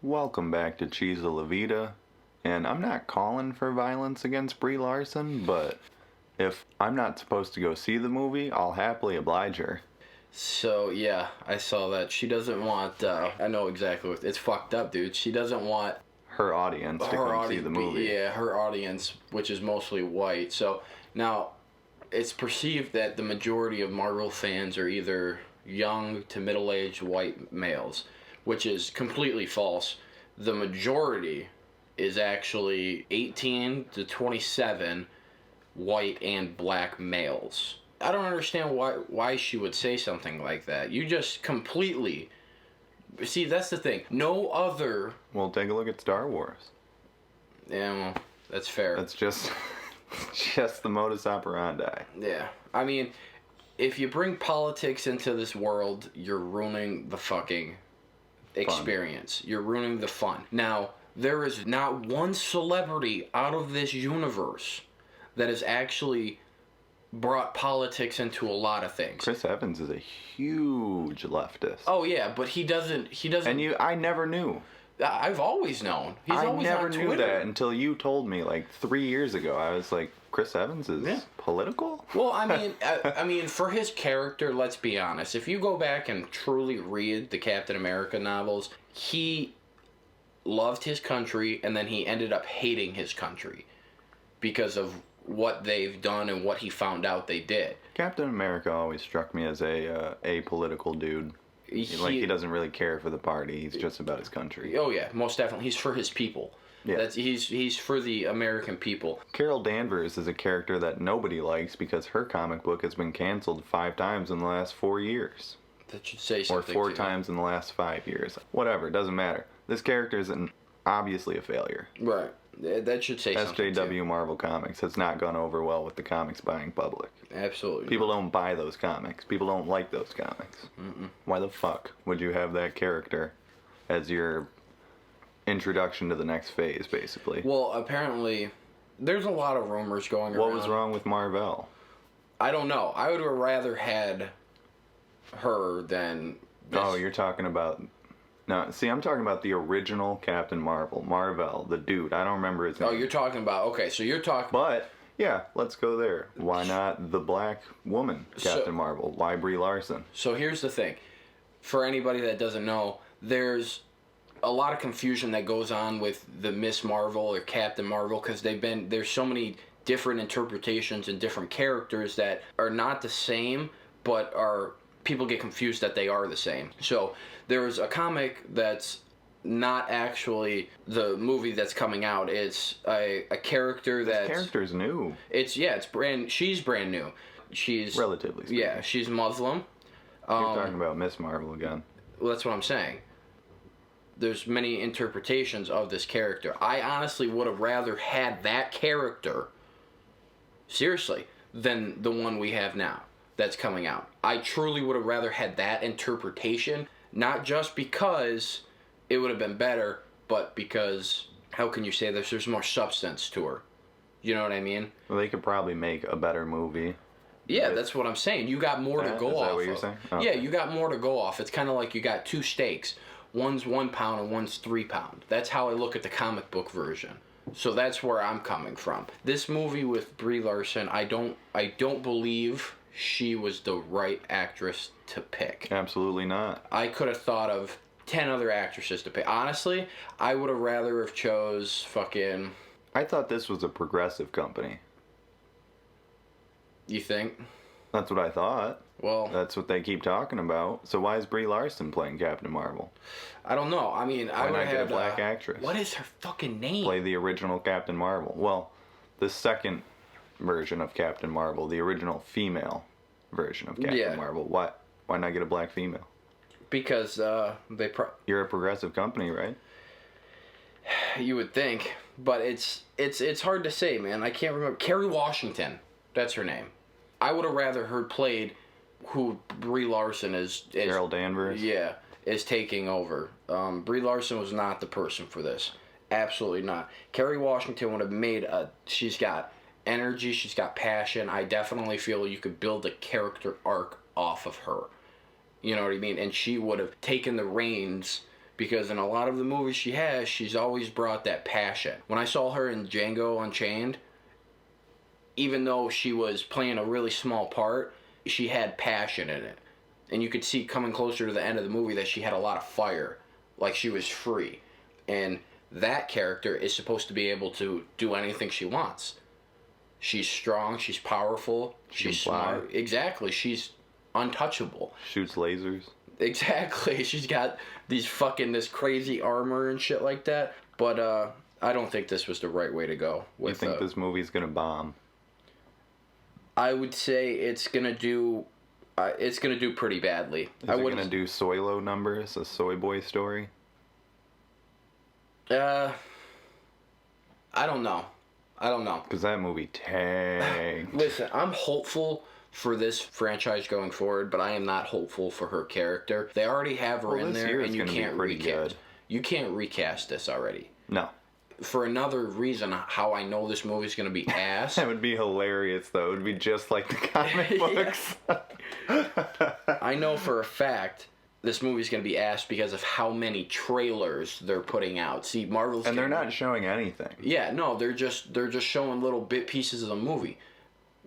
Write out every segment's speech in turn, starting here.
Welcome back to Cheese La Vida, and I'm not calling for violence against Brie Larson, but if I'm not supposed to go see the movie, I'll happily oblige her. So, yeah, I saw that. She doesn't want, I know exactly what, it's fucked up, dude. She doesn't want her audience to come see the movie. Yeah, her audience, which is mostly white. So, now, it's perceived that the majority of Marvel fans are either young to middle-aged white males, which is completely false. The majority is actually 18 to 27 white and black males. I don't understand why she would say something like that. You just completely... See, that's the thing. No other... Well, take a look at Star Wars. Yeah, well, that's fair. That's just the modus operandi. Yeah. I mean, if you bring politics into this world, you're ruining the fucking experience. You're ruining the fun. Now, there is not one celebrity out of this universe that has actually brought politics into a lot of things. Chris Evans is a huge leftist. Oh yeah, but he doesn't. And I never knew. I've always known. He's always never on knew Twitter. that until you told me like 3 years ago. I was like, Chris Evans is political? Well, I mean, for his character, let's be honest. If you go back and truly read the Captain America novels, he loved his country, and then he ended up hating his country because of what they've done and what he found out they did. Captain America always struck me as a apolitical dude. He doesn't really care for the party. He's just about his country. Oh yeah, most definitely. He's for his people. Yeah. He's for the American people. Carol Danvers is a character that nobody likes because her comic book has been canceled 5 times in the last 4 years. That should say something. Or 4 times in the last 5 years. Whatever, it doesn't matter. This character is obviously a failure. Right. That should say something. SJW Marvel Comics has not gone over well with the comics buying public. Absolutely. People don't buy those comics. People don't like those comics. Mm-mm. Why the fuck would you have that character as your introduction to the next phase, basically? Well, apparently, there's a lot of rumors going around. What was wrong with Marvel? I don't know. I would have rather had her than this. Oh, you're talking about... No, see, I'm talking about the original Captain Marvel, the dude. I don't remember his name. Oh, you're talking about... Okay, so you're talking... But, yeah, let's go there. Why not the black woman, Captain Marvel? Why Brie Larson? So here's the thing. For anybody that doesn't know, there's a lot of confusion that goes on with the Miss Marvel or Captain Marvel because there's so many different interpretations and different characters that are not the same, but people get confused that they are the same. So there's a comic that's not actually the movie that's coming out. It's a character that's... This character's new. She's brand new. She's... Relatively speaking. Yeah, she's Muslim. You're talking about Miss Marvel again. Well, that's what I'm saying. There's many interpretations of this character. I honestly would have rather had that character, seriously, than the one we have now that's coming out. I truly would have rather had that interpretation, not just because it would have been better, but because, how can you say this? There's more substance to her. You know what I mean? Well, they could probably make a better movie. Yeah, that's what I'm saying. You got more to go off. Is that what you're saying? Okay. Yeah, you got more to go off. It's kind of like you got 2 steaks. One's 1 pound and one's 3 pound. That's how I look at the comic book version. So that's where I'm coming from. This movie with Brie Larson, I don't believe she was the right actress to pick. Absolutely not. I could have thought of 10 other actresses to pick. Honestly, I would have rather have chose fucking... I thought this was a progressive company. You think? That's what I thought. Well... That's what they keep talking about. So why is Brie Larson playing Captain Marvel? I don't know. I mean, why not get a black actress? What is her fucking name? Play the original Captain Marvel. Well, the second version of Captain Marvel, the original female version of Captain Marvel. Why not get a black female? Because you're a progressive company, right? You would think, but it's hard to say, man. I can't remember. Kerry Washington, that's her name. I would have rather her played who Brie Larson is. Carol Danvers. Yeah, is taking over. Brie Larson was not the person for this. Absolutely not. Kerry Washington would have made she's got energy, she's got passion. I definitely feel you could build a character arc off of her. You know what I mean? And she would have taken the reins because in a lot of the movies she's always brought that passion. When I saw her in Django Unchained, even though she was playing a really small part, she had passion in it. And you could see coming closer to the end of the movie that she had a lot of fire, like she was free. And that character is supposed to be able to do anything she wants. She's strong, she's powerful, she's smart. Exactly, she's untouchable. Shoots lasers. Exactly, she's got this crazy armor and shit like that. But I don't think this was the right way to go. You think this movie's gonna bomb? I would say it's gonna do pretty badly. Is it gonna do Soylo numbers, a soy boy story? I don't know. Because that movie tanked. Listen, I'm hopeful for this franchise going forward, but I am not hopeful for her character. They already have her in there, and you can't recast. You can't recast this already. No. For another reason, how I know this movie's going to be ass. That would be hilarious, though. It would be just like the comic books. I know for a fact this movie's going to be ass because of how many trailers they're putting out. See, Marvel's... And they're not showing anything. Yeah, no, they're just showing little bit pieces of the movie.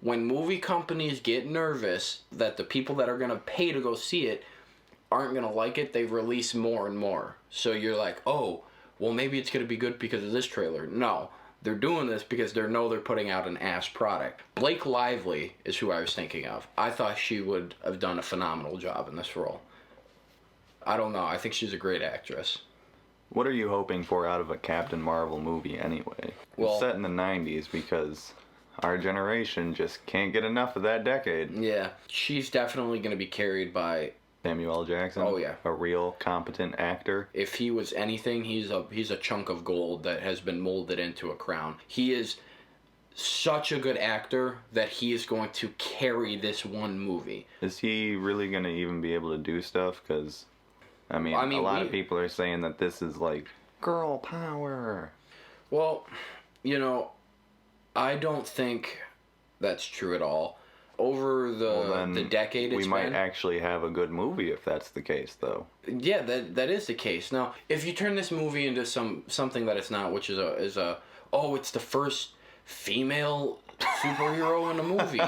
When movie companies get nervous that the people that are going to pay to go see it aren't going to like it, they release more and more. So you're like, oh, well, maybe it's going to be good because of this trailer. No, they're doing this because they know they're putting out an ass product. Blake Lively is who I was thinking of. I thought she would have done a phenomenal job in this role. I don't know. I think she's a great actress. What are you hoping for out of a Captain Marvel movie anyway? Well, it's set in the 90s because our generation just can't get enough of that decade. Yeah, she's definitely going to be carried by Samuel L. Jackson. Oh yeah, a real competent actor. If he was anything, he's a chunk of gold that has been molded into a crown. He is such a good actor that he is going to carry this one movie. Is he really going to even be able to do stuff? Because I mean, a lot of people are saying that this is like girl power. Well, I don't think that's true at all. Over the decade we might actually have a good movie if that's the case, though. Yeah, that is the case. Now, if you turn this movie into something that it's not, which is it's the first female superhero in a movie.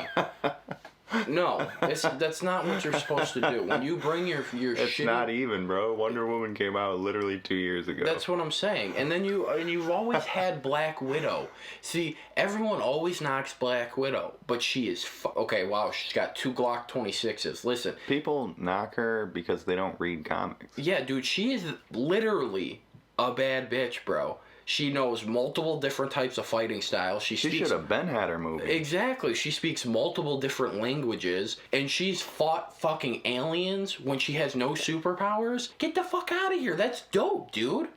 No, that's not what you're supposed to do. When you bring your it's not even, bro. Wonder Woman came out literally 2 years ago. That's what I'm saying. And then you've always had Black Widow. See, everyone always knocks Black Widow, but she is okay. Wow, she's got 2 Glock 26s. Listen, people knock her because they don't read comics. Yeah, dude, she is literally a bad bitch, bro. She knows multiple different types of fighting styles. She should have been had her movie. Exactly. She speaks multiple different languages, and she's fought fucking aliens when she has no superpowers. Get the fuck out of here. That's dope, dude.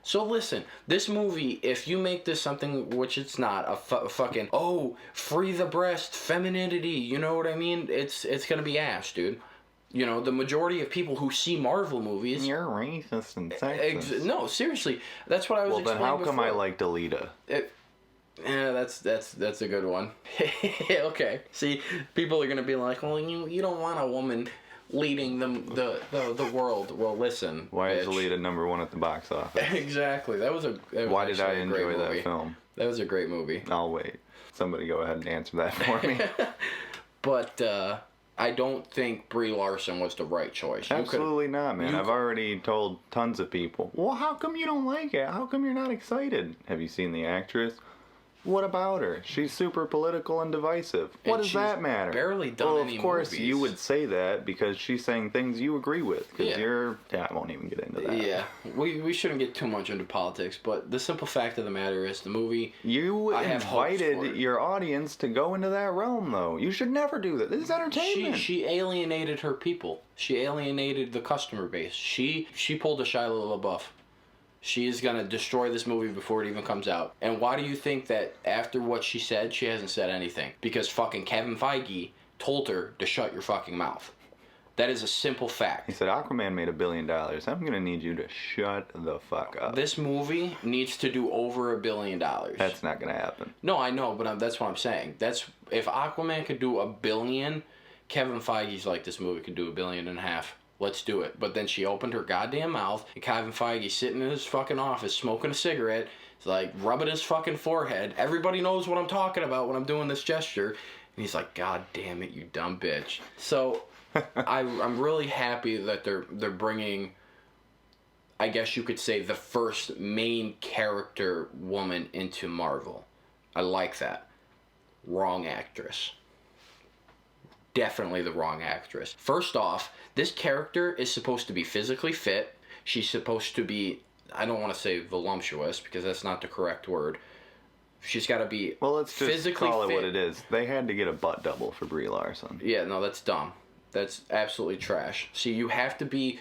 So listen, this movie, if you make this something, which it's not, a fucking, free the breast, femininity, you know what I mean? It's gonna be ass, dude. The majority of people who see Marvel movies... You're racist and sexist. No, seriously. That's what I was explaining. Well, then how come I liked Alita? Yeah, that's a good one. Okay. See, people are going to be like, well, you don't want a woman leading the world. Well, listen. Why is Alita #1 at the box office? Exactly. Why did I enjoy that film? That was a great movie. I'll wait. Somebody go ahead and answer that for me. But, I don't think Brie Larson was the right choice. Absolutely not, man. I've already told tons of people, well, how come you don't like it? How come you're not excited? Have you seen the actress? What about her? She's super political and divisive. What does that matter? Barely done any movies. Of course, you would say that because she's saying things you agree with. Because I won't even get into that. Yeah, we shouldn't get too much into politics, but the simple fact of the matter is the movie... You invited your audience to go into that realm, though. You should never do that. This is entertainment. She alienated her people. She alienated the customer base. She pulled a Shia LaBeouf. She is going to destroy this movie before it even comes out. And why do you think that after what she said, she hasn't said anything? Because fucking Kevin Feige told her to shut your fucking mouth. That is a simple fact. He said, Aquaman made $1 billion. I'm going to need you to shut the fuck up. This movie needs to do over $1 billion. That's not going to happen. No, I know, but that's what I'm saying. If Aquaman could do $1 billion, Kevin Feige's like, this movie could do $1.5 billion. let's do it. But then she opened her goddamn mouth, and Kevin Feige sitting in his fucking office smoking a cigarette, he's like rubbing his fucking forehead. Everybody knows what I'm talking about when I'm doing this gesture. And he's like, God damn it, you dumb bitch. So I'm really happy that they're bringing, I guess you could say, the first main character woman into Marvel. I like that. Wrong actress. Definitely the wrong actress. First off, this character is supposed to be physically fit. She's supposed to be, I don't want to say voluptuous because that's not the correct word. She's got to be well, let's just physically call it fit. what it is. They had to get a butt double for Brie Larson. Yeah, no, that's dumb. That's absolutely trash. See, you have to be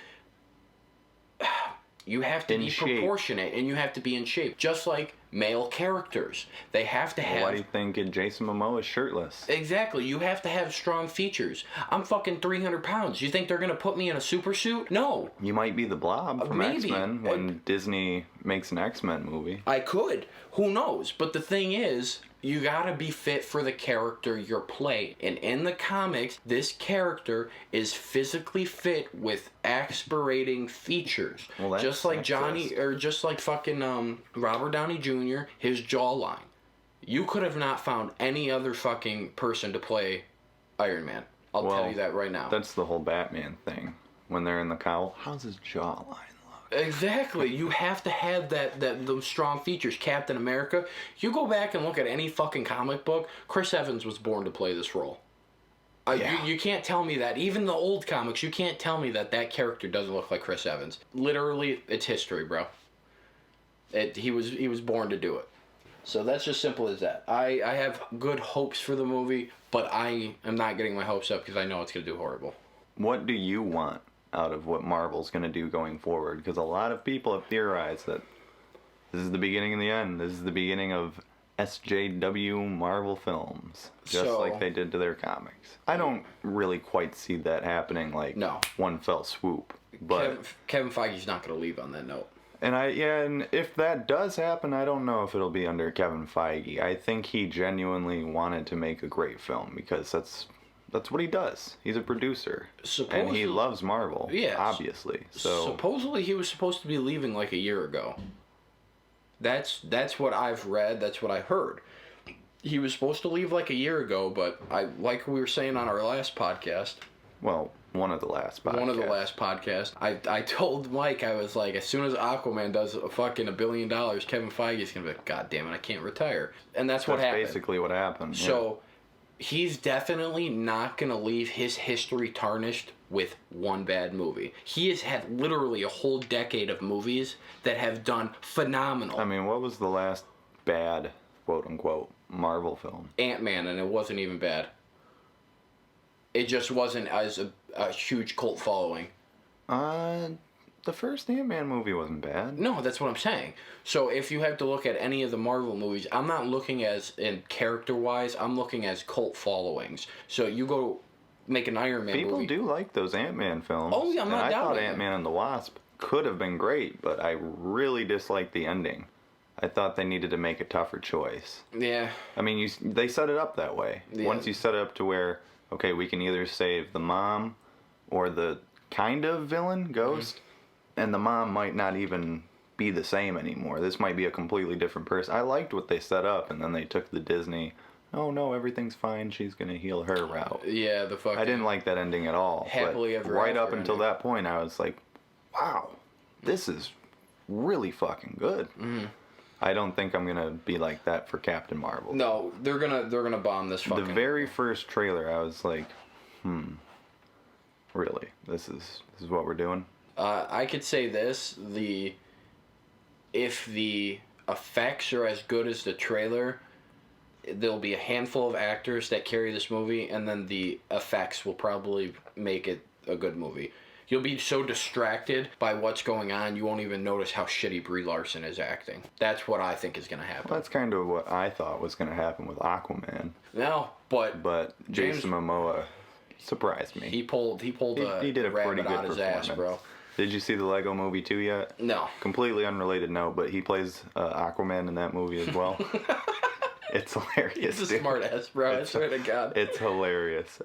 proportionate, and you have to be in shape, just like male characters. They have to have. Why do you think Jason Momoa is shirtless? Exactly. You have to have strong features. I'm fucking 300 pounds. You think they're gonna put me in a super suit? No. You might be the Blob from Maybe. X-Men when Disney makes an X-Men movie. I could. Who knows? But the thing is, you gotta be fit for the character you're playing. And in the comics, this character is physically fit with aspirating features. Well, that's just like sexist. just like fucking Robert Downey Jr., his jawline. You could have not found any other fucking person to play Iron Man. I'll tell you that right now. That's the whole Batman thing. When they're in the cowl, how's his jawline look? Exactly. You have to have those strong features. Captain America. You go back and look at any fucking comic book. Chris Evans was born to play this role. Yeah. You can't tell me that. Even the old comics, you can't tell me that character doesn't look like Chris Evans. Literally, it's history, bro. He was born to do it. So that's just simple as that. I have good hopes for the movie, but I am not getting my hopes up because I know it's going to do horrible. What do you want out of what Marvel's going to do going forward? Because a lot of people have theorized that this is the beginning and the end. This is the beginning of SJW Marvel films, just like they did to their comics. I don't really quite see that happening like one fell swoop. But Kevin Feige's not going to leave on that note. And if that does happen, I don't know if it'll be under Kevin Feige. I think he genuinely wanted to make a great film because that's what he does. He's a producer. And he loves Marvel, obviously. So supposedly he was supposed to be leaving like a year ago. That's what I've read, that's what I heard. He was supposed to leave like a year ago, but like we were saying on our last podcast. Well, one of the last podcasts. I told Mike, I was like, as soon as Aquaman does $1 billion, Kevin Feige's gonna be like, God damn it, I can't retire. And that's what happened. Basically what happened. So he's definitely not going to leave his history tarnished with one bad movie. He has had literally a whole decade of movies that have done phenomenal. I mean, what was the last bad, quote-unquote, Marvel film? Ant-Man, and it wasn't even bad. It just wasn't as a huge cult following. The first Ant-Man movie wasn't bad. No, that's what I'm saying. So if you have to look at any of the Marvel movies, I'm not looking as in character-wise, I'm looking as cult followings. So you go make an Iron Man movie. People do like those Ant-Man films. Oh, yeah, I'm not doubting I thought Ant-Man and the Wasp could have been great, but I really disliked the ending. I thought they needed to make a tougher choice. Yeah. I mean, they set it up that way. Yeah. Once you set it up to where, okay, we can either save the mom or the kind of villain, Ghost, and the mom might not even be the same anymore. This might be a completely different person. I liked what they set up, and then they took the Disney, oh no, everything's fine, she's going to heal her route. Yeah, the fucking... I didn't like that ending at all. Happily ever right after up until ending. that point, I was like, wow, this is really fucking good. Mm-hmm. I don't think I'm gonna be like that for Captain Marvel. No, they're gonna bomb this fucking... The very first trailer, I was like, really? This is what we're doing? I could say this, if the effects are as good as the trailer, there'll be a handful of actors that carry this movie, and then the effects will probably make it a good movie. You'll be so distracted by what's going on, you won't even notice how shitty Brie Larson is acting. That's what I think is going to happen. Well, that's kind of what I thought was going to happen with Aquaman. No, but Jason Momoa surprised me. He did a pretty good performance. Ass, bro. Did you see the Lego Movie 2 yet? No. Completely unrelated note, but he plays Aquaman in that movie as well. It's hilarious. He's a smart ass, bro. I swear to God. It's hilarious.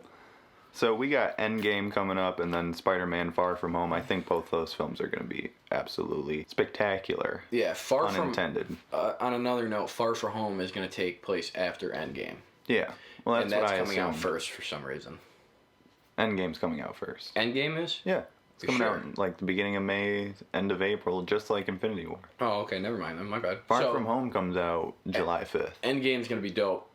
So we got Endgame coming up, and then Spider-Man: Far From Home. I think both those films are going to be absolutely spectacular. Yeah, unintended. On another note, Far From Home is going to take place after Endgame. Yeah, well, that's what I coming out assumed. first for some reason. Endgame's coming out first. Endgame is? Yeah, it's coming out in, like the beginning of May, end of April, just like Infinity War. Oh, okay, never mind then. My bad. Far From Home comes out July 5th. Endgame's going to be dope.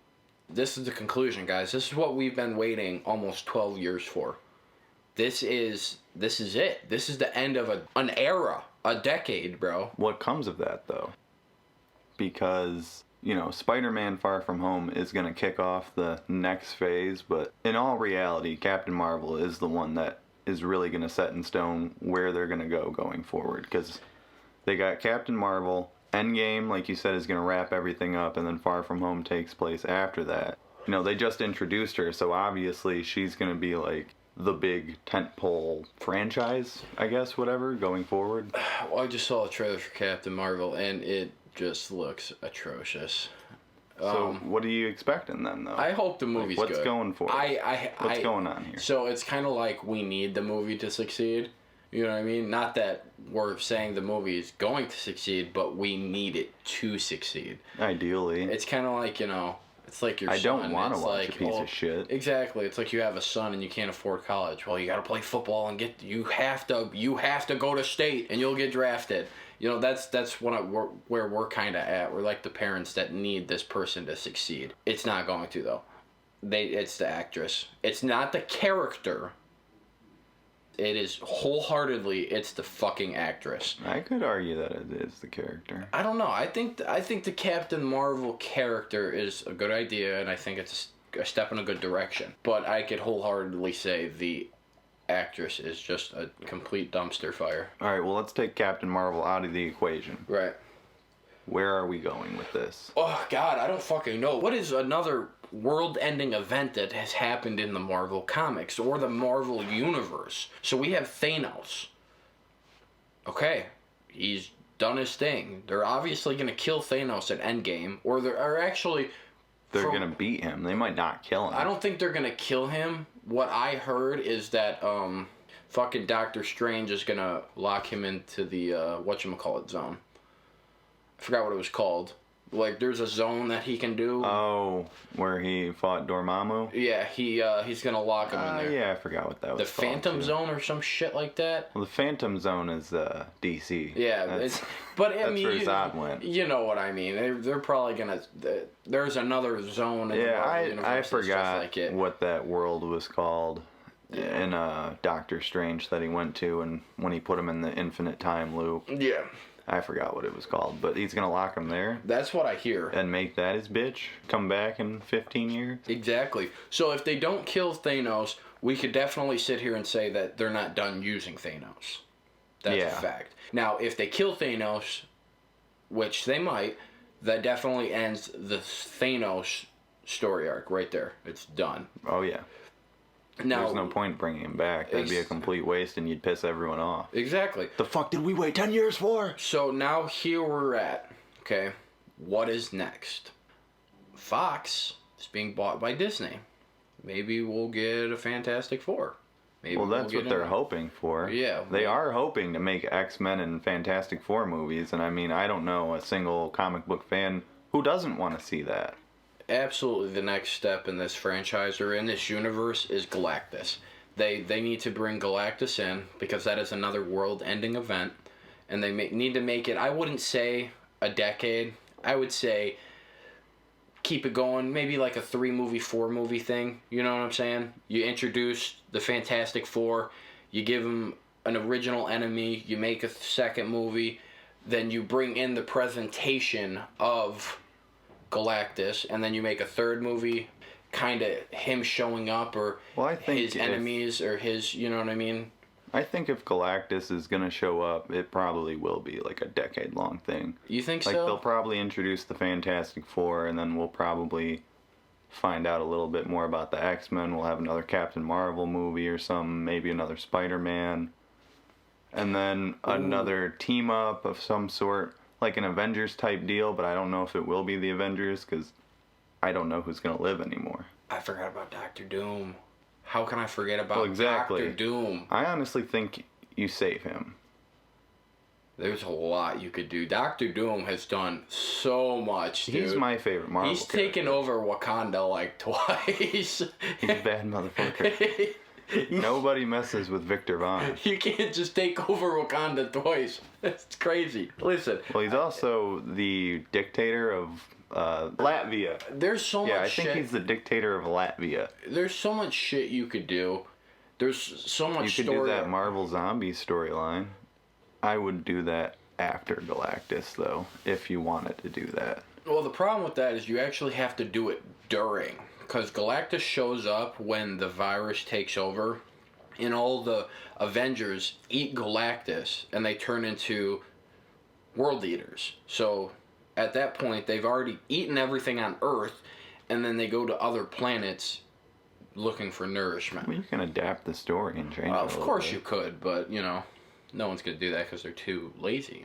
This is the conclusion, guys. This is what we've been waiting almost 12 years for. This is it. This is the end of an era, a decade, bro. What comes of that, though? Because, you know, Spider-Man: Far From Home is going to kick off the next phase, but in all reality, Captain Marvel is the one that is really going to set in stone where they're going to go going forward. Because they got Captain Marvel. Endgame, like you said, is going to wrap everything up, and then Far From Home takes place after that. You know, they just introduced her, so obviously she's going to be like the big tentpole franchise, I guess, whatever, going forward. Well, I just saw a trailer for Captain Marvel, and it just looks atrocious. So what are you expecting then, though? I hope the movie's good. What's going for it? What's going on here? So it's kind of like we need the movie to succeed. You know what I mean? Not that we're saying the movie is going to succeed, but we need it to succeed. Ideally. It's kind of like, you know, it's like your son. I don't want to watch like, a piece of shit. Exactly. It's like you have a son and you can't afford college. Well, you got to play football and you have to go to state and you'll get drafted. You know, that's where we're kind of at. We're like the parents that need this person to succeed. It's not going to, though. It's the actress. It's not the character. It is wholeheartedly, it's the fucking actress. I could argue that it is the character. I don't know. I think the Captain Marvel character is a good idea, and I think it's a step in a good direction. But I could wholeheartedly say the actress is just a complete dumpster fire. All right, well, let's take Captain Marvel out of the equation. Right. Where are we going with this? Oh, God, I don't fucking know. What is another world-ending event that has happened in the Marvel comics or the Marvel universe? So we have Thanos. Okay, he's done his thing. They're obviously going to kill Thanos at Endgame, or they're going to beat him. They might not kill him. I don't think they're going to kill him. What I heard is that fucking Doctor Strange is going to lock him into the whatchamacallit zone. I forgot what it was called. Like, there's a zone that he can do. Oh, where he fought Dormammu? Yeah, he's gonna lock him in there. Yeah, I forgot what that was The Phantom Zone or some shit like that? Well, the Phantom Zone is DC. Yeah, that's where Zod went. You know what I mean. They're probably gonna... There's another zone in the Marvel universe I forgot like it. what that world was called in Doctor Strange that he went to, and when he put him in the infinite time loop. Yeah. I forgot what it was called, but he's gonna lock him there. That's what I hear. And make that his bitch. Come back in 15 years. Exactly. So if they don't kill Thanos, we could definitely sit here and say that they're not done using Thanos. That's a fact. Now, if they kill Thanos, which they might, that definitely ends the Thanos story arc right there. It's done. Oh, yeah. Now, there's no point bringing him back. That'd be a complete waste, and you'd piss everyone off. Exactly. The fuck did we wait 10 years for? So now here we're at. Okay, what is next? Fox is being bought by Disney. Maybe we'll get a Fantastic Four. Maybe that's what they're hoping for. Yeah. They are hoping to make X-Men and Fantastic Four movies, and I mean, I don't know a single comic book fan who doesn't want to see that. Absolutely, the next step in this franchise or in this universe is Galactus. They need to bring Galactus in because that is another world-ending event, and they need to make it. I wouldn't say a decade. I would say keep it going, maybe like a 3-movie, 4-movie thing. You know what I'm saying? You introduce the Fantastic Four, you give them an original enemy, you make a second movie, then you bring in the presentation of Galactus, and then you make a third movie, kind of him showing up, or his enemies, or his, you know what I mean? I think if Galactus is going to show up, it probably will be like a decade-long thing. You think so? Like, they'll probably introduce the Fantastic Four, and then we'll probably find out a little bit more about the X-Men. We'll have another Captain Marvel movie or something, maybe another Spider-Man, and then another team-up of some sort. Like an Avengers type deal, but I don't know if it will be the Avengers because I don't know who's going to live anymore. I forgot about Doctor Doom. How can I forget about exactly. Doctor Doom? I honestly think you save him. There's a lot you could do. Doctor Doom has done so much, dude. He's my favorite Marvel He's character. taken over Wakanda like twice. He's a bad motherfucker. Nobody messes with Victor Von. You can't just take over Wakanda twice. That's crazy. Listen. Well, he's also the dictator of Latvia. There's so much shit. Yeah, I think he's the dictator of Latvia. There's so much shit you could do. There's so much You could do that Marvel Zombie storyline. I would do that after Galactus, though, if you wanted to do that. Well, the problem with that is you actually have to do it during. Because Galactus shows up when the virus takes over, and all the Avengers eat Galactus, and they turn into world eaters. So, at that point, they've already eaten everything on Earth, and then they go to other planets looking for nourishment. Well, you can adapt the story and change it. Of course you could, but, you know, no one's going to do that because they're too lazy.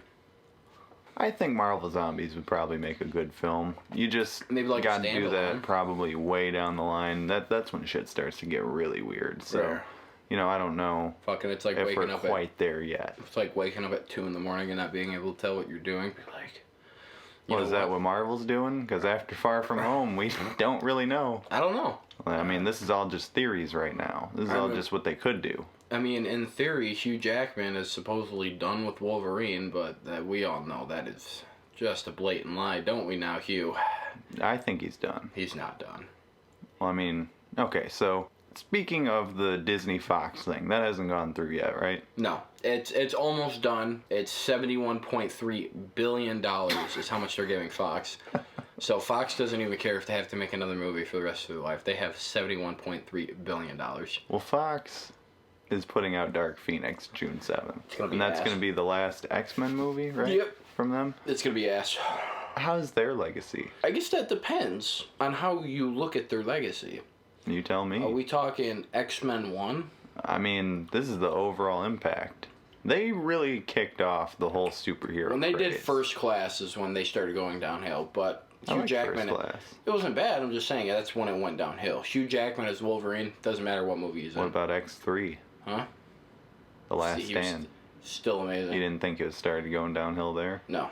I think Marvel Zombies would probably make a good film. You just maybe like got to do that probably way down the line. That's when shit starts to get really weird. So, Rare. You know, I don't know. Fucking, it's like if waking we're up quite there yet. It's like waking up at 2 in the morning and not being able to tell what you're doing. Be like, well, is that what Marvel's doing? Because after Far From Home, we don't really know. I don't know. I mean, this is all just theories right now. This is all just what they could do. I mean, in theory, Hugh Jackman is supposedly done with Wolverine, but we all know that is just a blatant lie, don't we now, Hugh? I think he's done. He's not done. Well, I mean, okay, so speaking of the Disney Fox thing, that hasn't gone through yet, right? No, it's almost done. It's $71.3 billion is how much they're giving Fox. So Fox doesn't even care if they have to make another movie for the rest of their life. They have $71.3 billion. Well, Fox is putting out Dark Phoenix June 7th. And that's going to be the last X-Men movie, right? Yep. From them? It's going to be ass. How's their legacy? I guess that depends on how you look at their legacy. You tell me. Are we talking X-Men 1? I mean, this is the overall impact. They really kicked off the whole superhero When they craze. did First Class is when they started going downhill, but Hugh Jackman, First Class. It wasn't bad, I'm just saying that's when it went downhill. Hugh Jackman as Wolverine, doesn't matter what movie he's in. What about X3? Huh? The Last Stand. Still amazing. You didn't think it started going downhill there? No.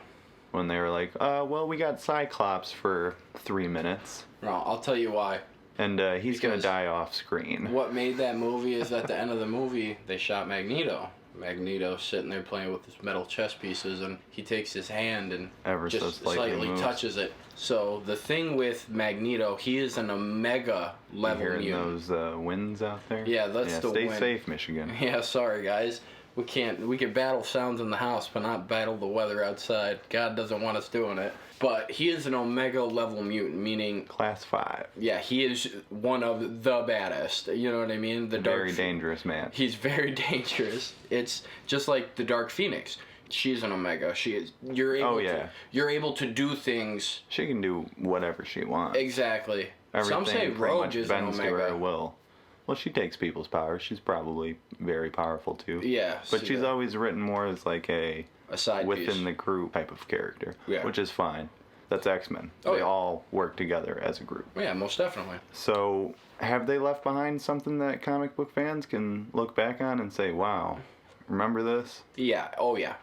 When they were like, well, we got Cyclops for 3 minutes. No, I'll tell you why. And he's going to die off screen. What made that movie is at the end of the movie, they shot Magneto. Magneto's sitting there playing with his metal chess pieces, and he takes his hand and just slightly touches it. So the thing with Magneto, he is an Omega level you hearing mutant. those winds out there? Yeah, that's the stay wind. safe, Michigan. Yeah, sorry guys. We can battle sounds in the house, but not battle the weather outside. God doesn't want us doing it. But he is an Omega level mutant, meaning Class 5. Yeah, he is one of the baddest. You know what I mean? The very dangerous man. He's very dangerous. It's just like the Dark Phoenix. She's an Omega. You're able to do things. She can do whatever she wants. Exactly. Everything Some say Rogue is an Omega. To her will. Well, she takes people's power. She's probably very powerful too. Yeah. But she's always written more as like a side within piece. The group type of character. Yeah. Which is fine. That's X-Men. They all work together as a group. Yeah, most definitely. So, have they left behind something that comic book fans can look back on and say, wow, remember this? Yeah. Oh, yeah.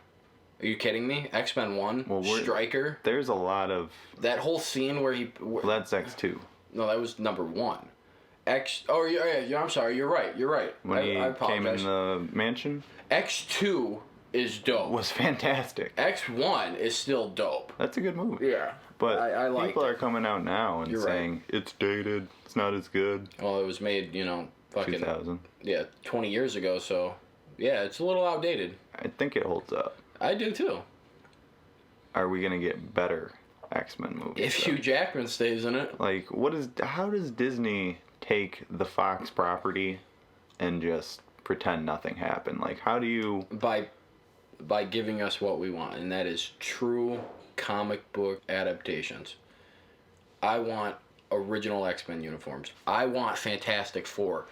Are you kidding me? X-Men 1, Stryker. There's a lot of... That whole scene where he... Well, that's X2. No, that was number 1. Yeah, I'm sorry. You're right. When he came in the mansion? X2 is dope. Was fantastic. X1 is still dope. That's a good movie. Yeah. But I like people are coming out now and saying, it's dated, it's not as good. Well, it was made, fucking... 2000. Yeah, 20 years ago, so... Yeah, it's a little outdated. I think it holds up. I do, too. Are we going to get better X-Men movies? If Hugh Jackman stays in it. Like, how does Disney take the Fox property and just pretend nothing happened? Like, how do you... By giving us what we want, and that is true comic book adaptations. I want original X-Men uniforms. I want Fantastic Four.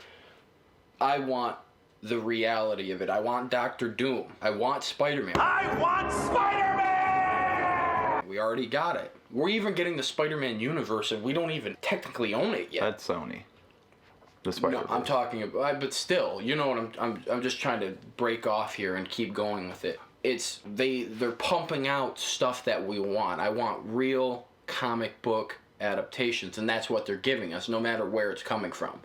I want the reality of it. I want Doctor Doom. I want Spider-Man. I want Spider-Man! We already got it. We're even getting the Spider-Man universe, and we don't even technically own it yet. That's Sony. The Spider-Verse. No, I'm talking about, but still, you know what I'm just trying to break off here and keep going with it. It's they're pumping out stuff that we want. I want real comic book adaptations, and that's what they're giving us, no matter where it's coming from.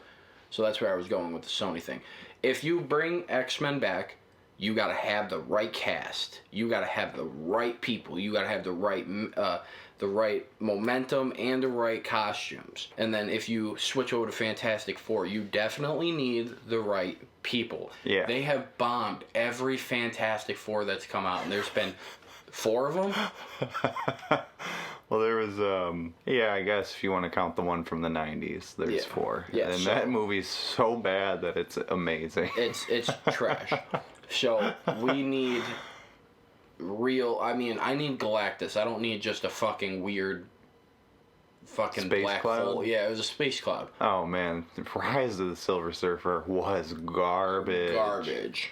So that's where I was going with the Sony thing. If you bring X-Men back, you got to have the right cast. You got to have the right people. You got to have the right momentum and the right costumes. And then if you switch over to Fantastic Four, you definitely need the right people. Yeah. They have bombed every Fantastic Four that's come out, and there's been 4 of them. Well, there was, I guess if you want to count the one from the 90s, there's 4. Yeah, and so, that movie's so bad that it's amazing. It's trash. So we need I need Galactus. I don't need just a fucking weird fucking space black cloud? hole. Yeah, it was a space cloud. Oh, man. Rise of the Silver Surfer was garbage. Garbage.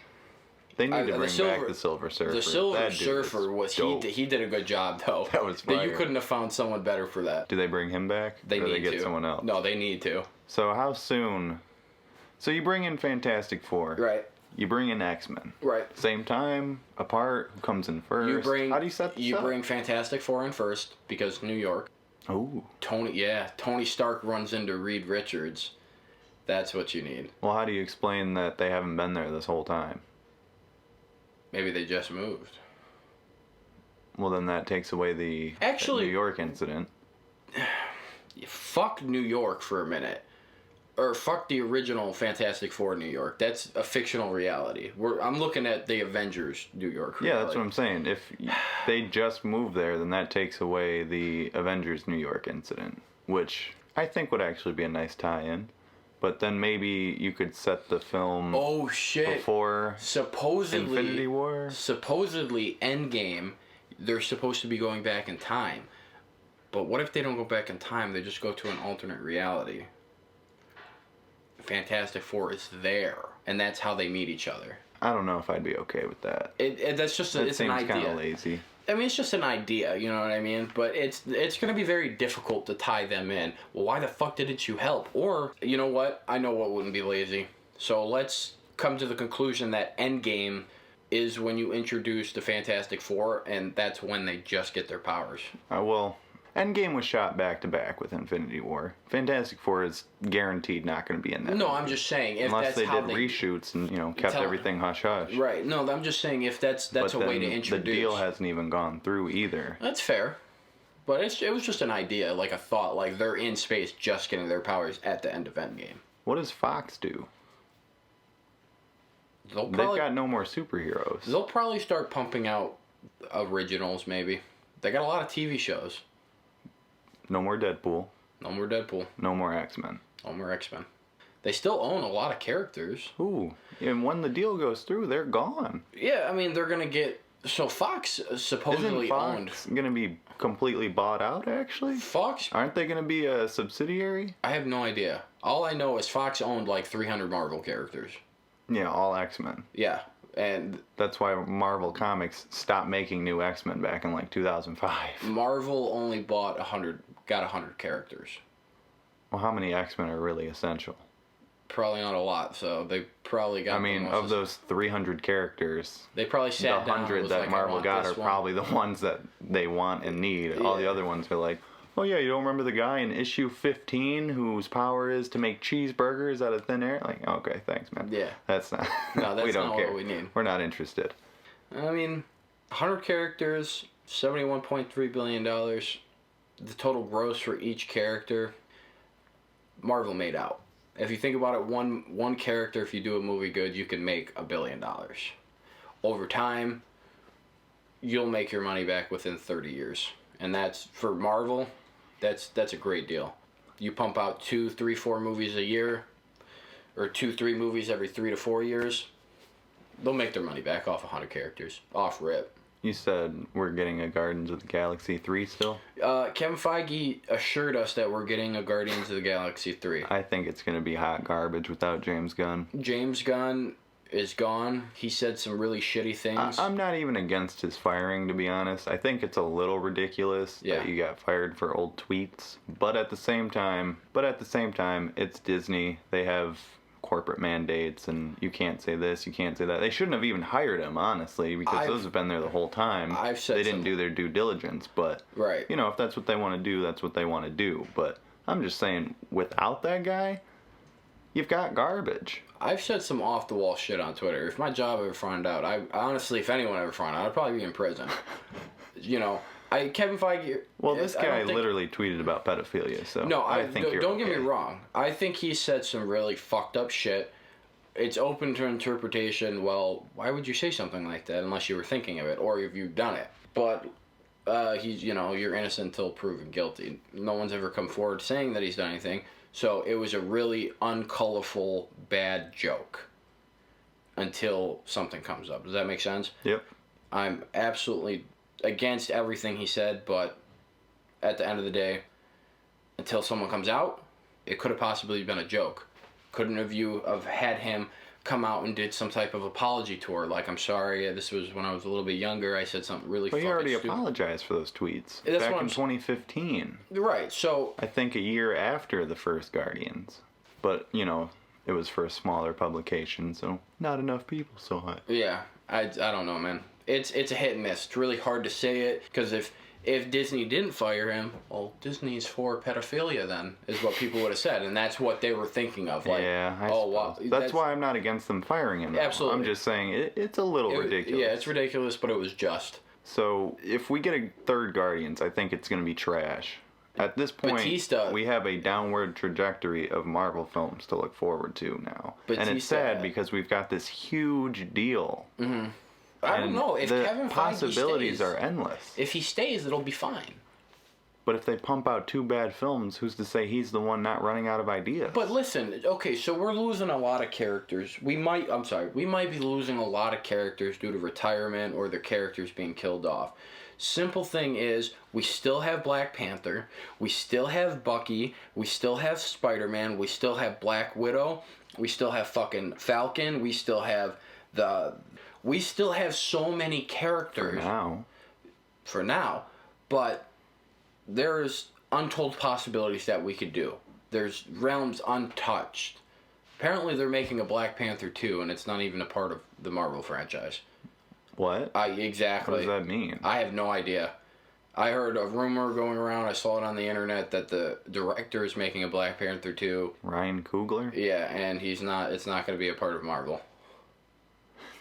They need to bring back the Silver Surfer. The Silver Surfer was he did a good job though. That was fire. You couldn't have found someone better for that. Do they bring him back? They or need they get to. someone else? No, they need to. So how soon? So you bring in Fantastic Four. Right. You bring in X-Men. Right. Same time, apart. Who comes in first? How do you set this up? You bring Fantastic Four in first because New York. Oh. Tony Stark runs into Reed Richards. That's what you need. Well, how do you explain that they haven't been there this whole time? Maybe they just moved. Well, then that takes away the New York incident. Fuck New York for a minute. Or fuck the original Fantastic Four New York. That's a fictional reality. I'm looking at the Avengers New York reality. Yeah, that's what I'm saying. If they just moved there, then that takes away the Avengers New York incident, which I think would actually be a nice tie-in. But then maybe you could set the film before Infinity War. Supposedly, Endgame, they're supposed to be going back in time. But what if they don't go back in time? They just go to an alternate reality. Fantastic Four is there, and that's how they meet each other. I don't know if I'd be okay with that. That's just it's an idea. Seems kind of lazy. I mean, it's just an idea, you know what I mean? But it's going to be very difficult to tie them in. Well, why the fuck didn't you help? Or, you know what? I know what wouldn't be lazy. So let's come to the conclusion that Endgame is when you introduce the Fantastic Four, and that's when they just get their powers. Well, Endgame was shot back-to-back with Infinity War. Fantastic Four is guaranteed not going to be in that. No, movie. I'm just saying unless they did reshoots and kept everything hush-hush. Right. No, I'm just saying if that's a way to introduce. The deal hasn't even gone through either. That's fair. But it was just an idea, like a thought, like they're in space just getting their powers at the end of Endgame. What does Fox do? They've got no more superheroes. They'll probably start pumping out originals, maybe. They got a lot of TV shows. No more Deadpool. No more Deadpool. No more X-Men. No more X-Men. They still own a lot of characters. Ooh. And when the deal goes through, they're gone. Yeah, I mean, they're going to get... So Fox supposedly Isn't Fox going to be completely bought out, actually? Fox? Aren't they going to be a subsidiary? I have no idea. All I know is Fox owned like 300 Marvel characters. Yeah, all X-Men. Yeah, and... That's why Marvel Comics stopped making new X-Men back in like 2005. Marvel only got 100 characters. Well, how many X-Men are really essential? Probably not a lot, so they probably got... I mean, of those 300 characters... They probably sat down. The 100 that like, Marvel got are probably the ones that they want and need. Yeah. All the other ones are like, oh yeah, you don't remember the guy in issue 15 whose power is to make cheeseburgers out of thin air? Like, okay, thanks, man. Yeah. That's not... No, that's we don't not care. what we need. We're not interested. I mean, 100 characters, $71.3 billion. The total gross for each character, Marvel made out. If you think about it, one character, if you do a movie good, you can make $1 billion. Over time, you'll make your money back within 30 years. And that's, for Marvel, that's a great deal. You pump out 2, 3, 4 movies a year, or 2, 3 movies every 3 to 4 years, they'll make their money back off 100 characters. Off rip. You said we're getting a Guardians of the Galaxy 3 still? Kevin Feige assured us that we're getting a Guardians of the Galaxy 3. I think it's going to be hot garbage without James Gunn. James Gunn is gone. He said some really shitty things. I'm not even against his firing, to be honest. I think it's a little ridiculous that you got fired for old tweets. But at the same time, it's Disney. They have corporate mandates, and you can't say this, you can't say that. They shouldn't have even hired him, honestly, because those have been there the whole time. They didn't do their due diligence, but right. You know, if that's what they want to do, that's what they want to do. But I'm just saying, without that guy, you've got garbage. I've said some off-the-wall shit on Twitter. If my job ever found out, honestly, if anyone ever found out, I'd probably be in prison. You know, Kevin Feige... Well, this guy literally tweeted about pedophilia, so no, I think don't get me wrong. I think he said some really fucked up shit. It's open to interpretation. Well, why would you say something like that unless you were thinking of it or if you've done it? But he's, you know, you're innocent until proven guilty. No one's ever come forward saying that he's done anything. So it was a really uncolorful, bad joke until something comes up. Does that make sense? Yep. I'm absolutely against everything he said, but at the end of the day, until someone comes out, it could have possibly been a joke. Couldn't have you have had him come out and did some type of apology tour, like, I'm sorry, this was when I was a little bit younger, I said something really fucking stupid. But he already apologized for those tweets That's back in 2015. Right, so... I think a year after the first Guardians. But, you know, it was for a smaller publication, so not enough people saw it. Yeah, I don't know, man. It's a hit and miss. It's really hard to say it, because if Disney didn't fire him, well, Disney's for pedophilia then, is what people would have said, and that's what they were thinking of. Like, yeah, I suppose. Wow. That's why I'm not against them firing him. Absolutely. I'm just saying it's a little ridiculous. Yeah, it's ridiculous, but it was just. So, if we get a third Guardians, I think it's going to be trash. At this point, Batista, we have a downward trajectory of Marvel films to look forward to now. And it's sad because we've got this huge deal. Mm-hmm. I don't know. If Kevin Feige possibilities are endless. If he stays, it'll be fine. But if they pump out two bad films, who's to say he's the one not running out of ideas? But listen, okay, so we're losing a lot of characters. We might be losing a lot of characters due to retirement or their characters being killed off. Simple thing is, we still have Black Panther, we still have Bucky, we still have Spider-Man, we still have Black Widow, we still have fucking Falcon, we still have so many characters. For now. But there's untold possibilities that we could do. There's realms untouched. Apparently they're making a Black Panther 2, and it's not even a part of the Marvel franchise. What? Exactly. What does that mean? I have no idea. I heard a rumor going around, I saw it on the internet, that the director is making a Black Panther 2. Ryan Coogler? Yeah, and it's not going to be a part of Marvel.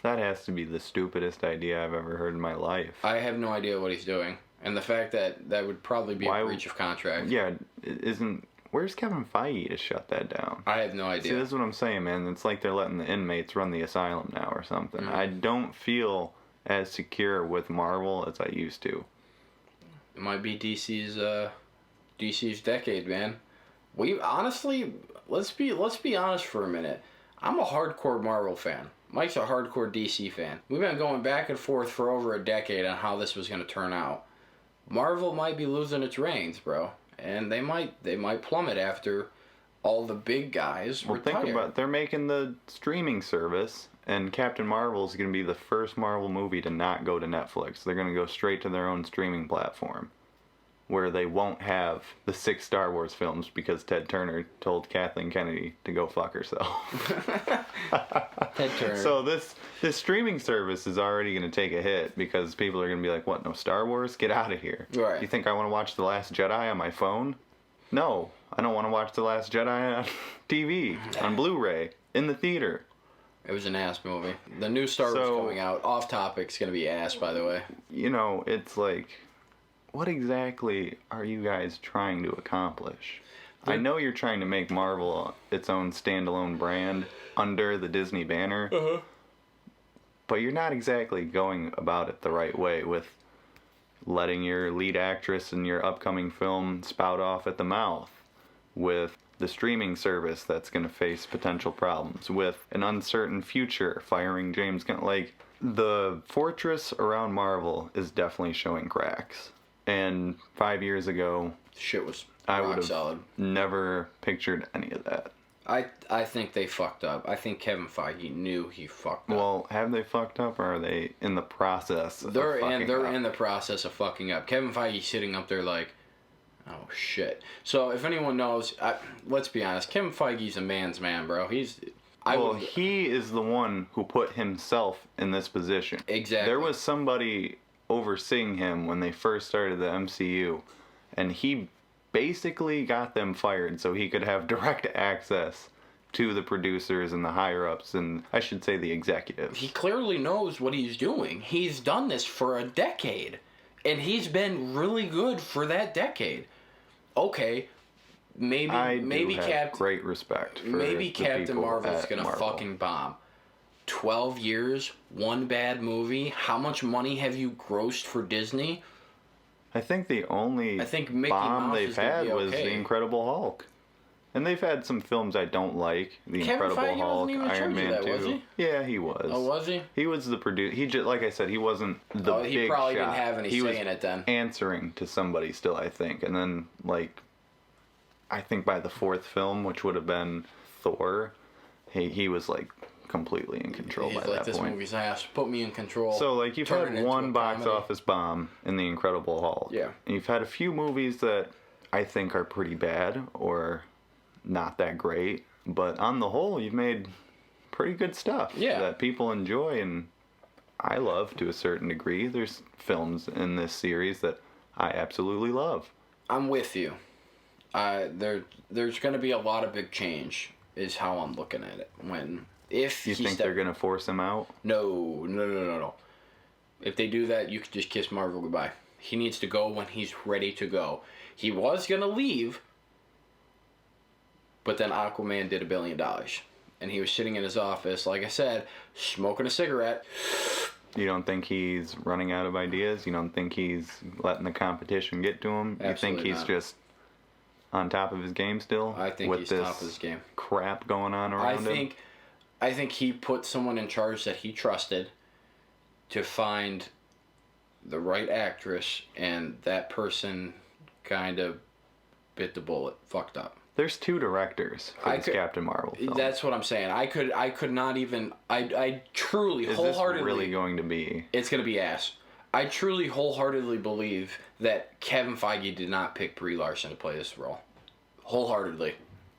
That has to be the stupidest idea I've ever heard in my life. I have no idea what he's doing. And the fact that would probably be a breach of contract. Yeah, where's Kevin Feige to shut that down? I have no idea. See, this is what I'm saying, man. It's like they're letting the inmates run the asylum now or something. Mm-hmm. I don't feel as secure with Marvel as I used to. It might be DC's decade, man. We honestly, let's be honest for a minute. I'm a hardcore Marvel fan. Mike's a hardcore DC fan. We've been going back and forth for over a decade on how this was going to turn out. Marvel might be losing its reins, bro, and they might plummet after all the big guys retire. Think about, they're making the streaming service, and Captain Marvel is going to be the first Marvel movie to not go to Netflix. They're going to go straight to their own streaming platform, where they won't have the 6 Star Wars films because Ted Turner told Kathleen Kennedy to go fuck herself. Ted Turner. So this streaming service is already going to take a hit because people are going to be like, what, no Star Wars? Get out of here. Right. You think I want to watch The Last Jedi on my phone? No, I don't want to watch The Last Jedi on TV, on Blu-ray, in the theater. It was an ass movie. The new Star Wars coming out, off topic's going to be ass, by the way. You know, it's like, what exactly are you guys trying to accomplish? I know you're trying to make Marvel its own standalone brand under the Disney banner, but you're not exactly going about it the right way with letting your lead actress in your upcoming film spout off at the mouth, with the streaming service that's going to face potential problems, with an uncertain future, firing James Gunn. Like, the fortress around Marvel is definitely showing cracks. And 5 years ago, shit was I would have solid. Never pictured any of that. I think they fucked up. I think Kevin Feige knew he fucked up. Well, have they fucked up, or are they in the process of They're fucking up? in the process of fucking up. Kevin Feige's sitting up there like, oh shit. So if anyone knows, let's be honest, Kevin Feige's a man's man, bro. He is the one who put himself in this position. Exactly. There was somebody overseeing him when they first started the MCU, and he basically got them fired so he could have direct access to the producers and the higher-ups, and I should say the executives. He clearly knows what he's doing. He's done this for a decade, and he's been really good for that decade. Okay, maybe great respect for maybe the Captain people Marvel's at gonna Marvel. fucking bomb. 12 years, one bad movie. How much money have you grossed for Disney? I think the only Mickey bomb Mouse they've is gonna had be was okay. The Incredible Hulk. And they've had some films I don't like. The Kevin Incredible Feige Hulk, wasn't even in Iron charge of Man that, 2. was he? Yeah, he was. Oh, was he? He was the producer. He just, like I said, he wasn't the big shot. He probably didn't have any he say was in it then. answering to somebody still, I think. And then, like, I think by the fourth film, which would have been Thor, he was, like, completely in control by that this point. movie's ass. Put me in control. So, like, you've Turn it had into one a box comedy. office bomb in The Incredible Hulk. Yeah. And you've had a few movies that I think are pretty bad or not that great. But on the whole, you've made pretty good stuff that people enjoy and I love to a certain degree. There's films in this series that I absolutely love. I'm with you. There's going to be a lot of big change, is how I'm looking at it. If you think they're going to force him out? No. If they do that, you can just kiss Marvel goodbye. He needs to go when he's ready to go. He was going to leave, but then Aquaman did $1 billion. And he was sitting in his office, like I said, smoking a cigarette. You don't think he's running out of ideas? You don't think he's letting the competition get to him? Absolutely you think he's not. Just on top of his game still? I think with he's this top of his game. Crap going on around him? I think he put someone in charge that he trusted to find the right actress, and that person kind of bit the bullet, fucked up. There's 2 directors for this Captain Marvel film. That's what I'm saying. I could not even. I truly, wholeheartedly. Is this really going to be? It's going to be ass. I truly, wholeheartedly believe that Kevin Feige did not pick Brie Larson to play this role. Wholeheartedly.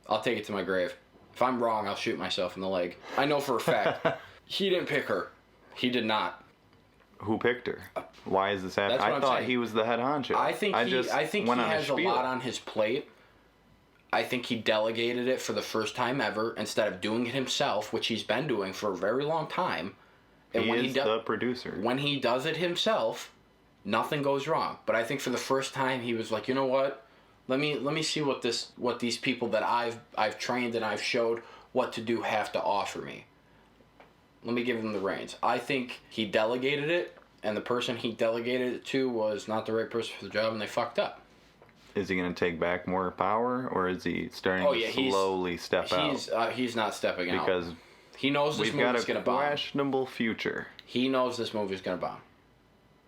I'll take it to my grave. If I'm wrong, I'll shoot myself in the leg. I know for a fact. He didn't pick her. He did not. Who picked her? Why is this happening? I thought he was the head honcho. I think he has a lot on his plate. I think he delegated it for the first time ever instead of doing it himself, which he's been doing for a very long time. And he is the producer. When he does it himself, nothing goes wrong. But I think for the first time, he was like, you know what? Let me see what these people that I've trained and I've showed what to do have to offer me. Let me give them the reins. I think he delegated it, and the person he delegated it to was not the right person for the job, and they fucked up. Is he going to take back more power, or is he starting to slowly step out? He's not stepping out. Because he knows this movie's going to bomb. We've got a questionable future. He knows this movie's going to bomb.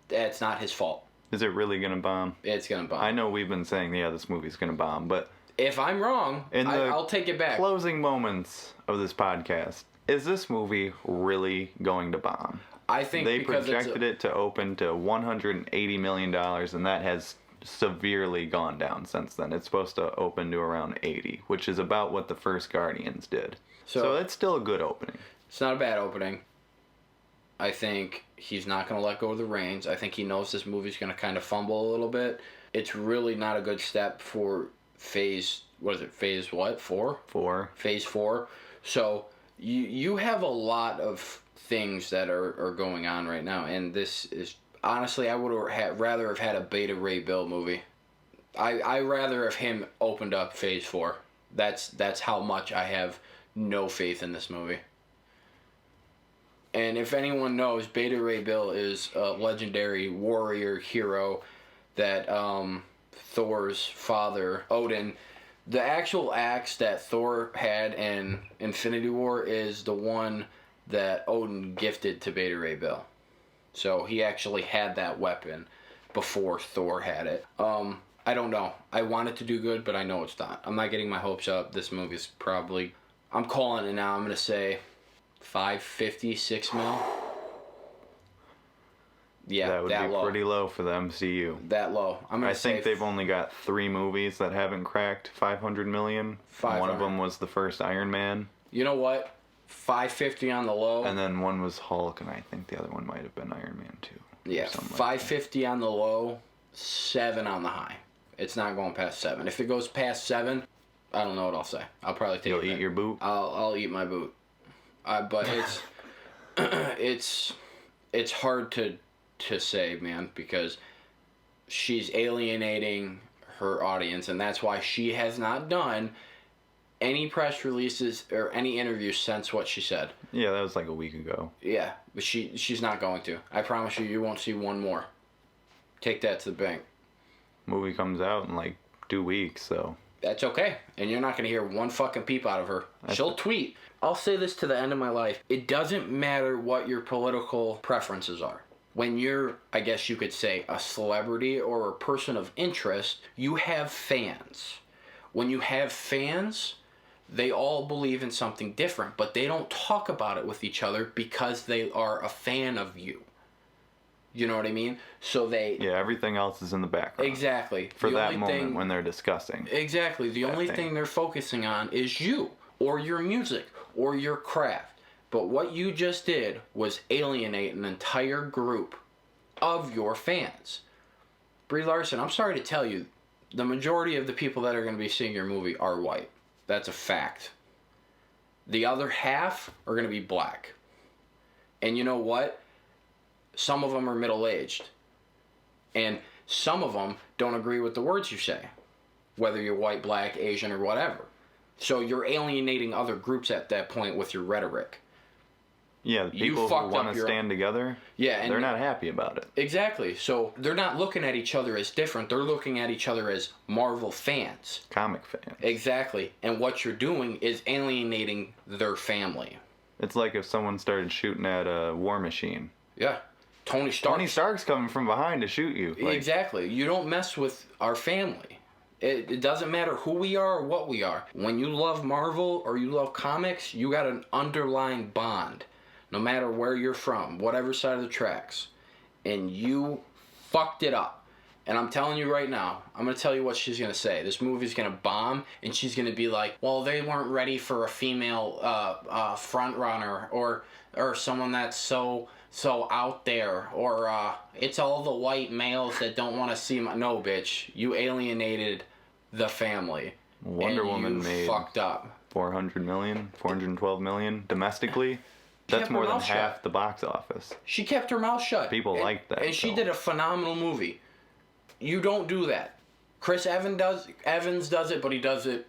It's not his fault. Is it really going to bomb? It's going to bomb. I know we've been saying, this movie's going to bomb, but... If I'm wrong, I'll take it back. Closing moments of this podcast, is this movie really going to bomb? I think they projected it to open to $180 million, and that has severely gone down since then. It's supposed to open to around 80, which is about what the first Guardians did. So it's still a good opening. It's not a bad opening. I think he's not going to let go of the reins. I think he knows this movie's going to kind of fumble a little bit. It's really not a good step for phase 4? 4. Phase 4. So you have a lot of things that are going on right now, and this is honestly, I would rather have had a Beta Ray Bill movie. I rather have him opened up Phase 4. That's how much I have no faith in this movie. And if anyone knows, Beta Ray Bill is a legendary warrior hero that Thor's father, Odin, the actual axe that Thor had in Infinity War is the one that Odin gifted to Beta Ray Bill. So he actually had that weapon before Thor had it. I don't know. I want it to do good, but I know it's not. I'm not getting my hopes up. This movie's probably I'm calling it now. I'm gonna say $550, $6 million. Yeah, that would be low. pretty low for the MCU. That low. I think they've only got 3 movies that haven't cracked 500 million. 500. One of them was the first Iron Man. You know what? 550 on the low. And then one was Hulk, and I think the other one might have been Iron Man 2. Yeah, 550 on the low, 7 on the high. It's not going past 7. If it goes past 7, I don't know what I'll say. I'll probably take You'll eat your boot? I'll eat my boot. But it's hard to say, man, because she's alienating her audience, and that's why she has not done any press releases or any interviews since what she said. Yeah, that was like a week ago. Yeah, but she's not going to. I promise you won't see one more. Take that to the bank. Movie comes out in like 2 weeks, so... That's okay. And you're not going to hear one fucking peep out of her. She'll tweet. I'll say this to the end of my life. It doesn't matter what your political preferences are. When you're, I guess you could say, a celebrity or a person of interest, you have fans. When you have fans, they all believe in something different, but they don't talk about it with each other because they are a fan of you. You know what I mean? So they... Yeah, everything else is in the background. Exactly. For that moment when they're discussing. Exactly. The only thing they're focusing on is you, or your music, or your craft. But what you just did was alienate an entire group of your fans. Brie Larson, I'm sorry to tell you, the majority of the people that are going to be seeing your movie are white. That's a fact. The other half are going to be black. And you know what? Some of them are middle-aged. And some of them don't agree with the words you say. Whether you're white, black, Asian, or whatever. So you're alienating other groups at that point with your rhetoric. Yeah, the people who want to stand together, and they're not happy about it. Exactly. So they're not looking at each other as different. They're looking at each other as Marvel fans. Comic fans. Exactly. And what you're doing is alienating their family. It's like if someone started shooting at a War Machine. Yeah. Tony Stark's coming from behind to shoot you. Like, exactly. You don't mess with our family. It doesn't matter who we are or what we are. When you love Marvel or you love comics, you got an underlying bond. No matter where you're from, whatever side of the tracks. And you fucked it up. And I'm telling you right now, I'm going to tell you what she's going to say. This movie's going to bomb, and she's going to be like, well, they weren't ready for a female front runner, or someone that's so out there, or it's all the white males that don't want to see my... No, bitch. You alienated the family. Wonder Woman made fucked up. 400 million, 412 million domestically. That's more than half the box office. She kept her mouth shut. People like that. And she did a phenomenal movie. You don't do that. Chris Evans does it, but he doesn't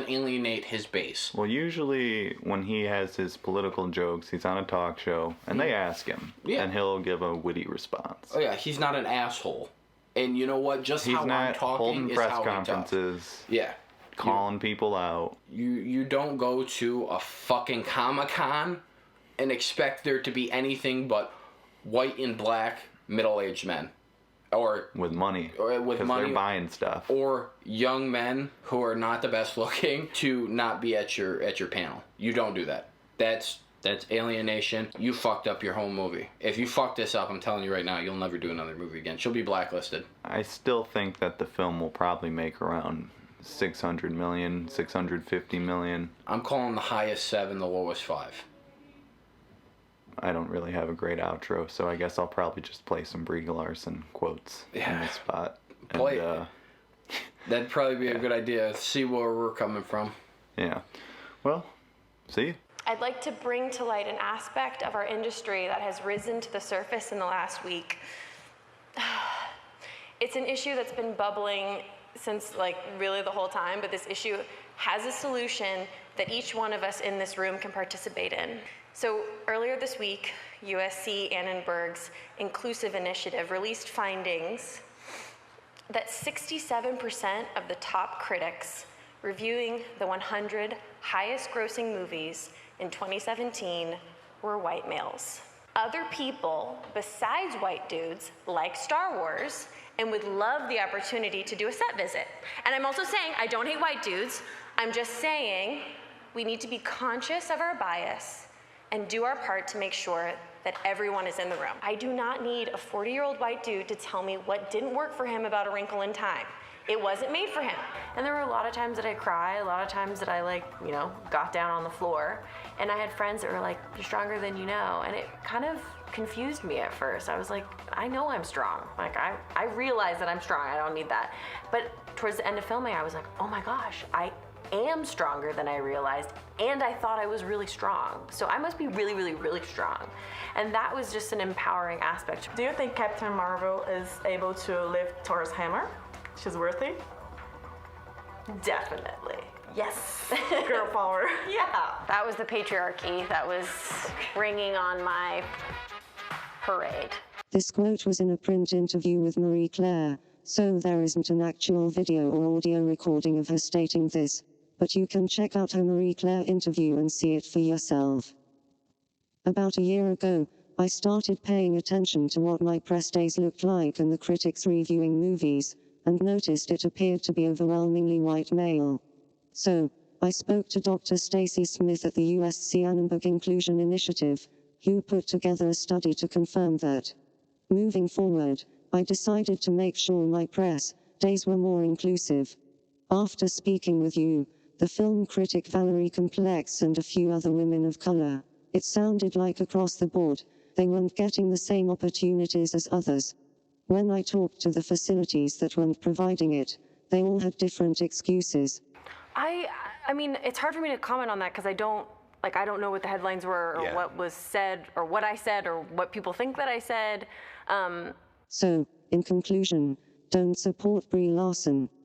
alienate his base. Well, usually when he has his political jokes, he's on a talk show, and they ask him, and he'll give a witty response. Oh yeah, he's not an asshole. And you know what? Just he's how I'm talking holding is press how conferences. Yeah. Calling people out. You don't go to a fucking Comic-Con and expect there to be anything but white and black middle-aged men. Or with money. Or with money. They're buying stuff. Or young men who are not the best looking to not be at your panel. You don't do that. That's alienation. You fucked up your whole movie. If you fuck this up, I'm telling you right now, you'll never do another movie again. She'll be blacklisted. I still think that the film will probably make around 600 million, 650 million. I'm calling the highest 7, the lowest 5. I don't really have a great outro, so I guess I'll probably just play some Brie Larson quotes in this spot. Play it. That'd probably be a good idea. See where we're coming from. Yeah. Well, see you. I'd like to bring to light an aspect of our industry that has risen to the surface in the last week. It's an issue that's been bubbling since really the whole time, but this issue has a solution that each one of us in this room can participate in. So earlier this week, USC Annenberg's Inclusive Initiative released findings that 67% of the top critics reviewing the 100 highest grossing movies in 2017 were white males. Other people besides white dudes like Star Wars and would love the opportunity to do a set visit. And I'm also saying I don't hate white dudes. I'm just saying We need to be conscious of our bias and do our part to make sure that everyone is in the room. I do not need a 40-year-old white dude to tell me what didn't work for him about A Wrinkle in Time. It wasn't made for him. And there were a lot of times that I cry, a lot of times that I got down on the floor. And I had friends that were like, you're stronger than you know. And it kind of confused me at first. I was like, I know I'm strong. Like, I realize that I'm strong. I don't need that. But towards the end of filming, I was like, oh my gosh, I am stronger than I realized. And I thought I was really strong. So I must be really, really, really strong. And that was just an empowering aspect. Do you think Captain Marvel is able to lift Thor's hammer? She's worthy? Definitely. Yes. Girl power. Yeah. That was the patriarchy that was ringing on my parade. This quote was in a print interview with Marie Claire, so there isn't an actual video or audio recording of her stating this, but you can check out her Marie Claire interview and see it for yourself. About a year ago, I started paying attention to what my press days looked like and the critics reviewing movies, and noticed it appeared to be overwhelmingly white male. So, I spoke to Dr. Stacy Smith at the USC Annenberg Inclusion Initiative, who put together a study to confirm that. Moving forward, I decided to make sure my press days were more inclusive. After speaking with you, the film critic Valerie Complex and a few other women of color, it sounded like across the board, they weren't getting the same opportunities as others. When I talked to the facilities that weren't providing it, they all had different excuses. I mean, it's hard for me to comment on that because I don't know what the headlines were or what was said or what I said or what people think that I said. So, in conclusion, don't support Brie Larson.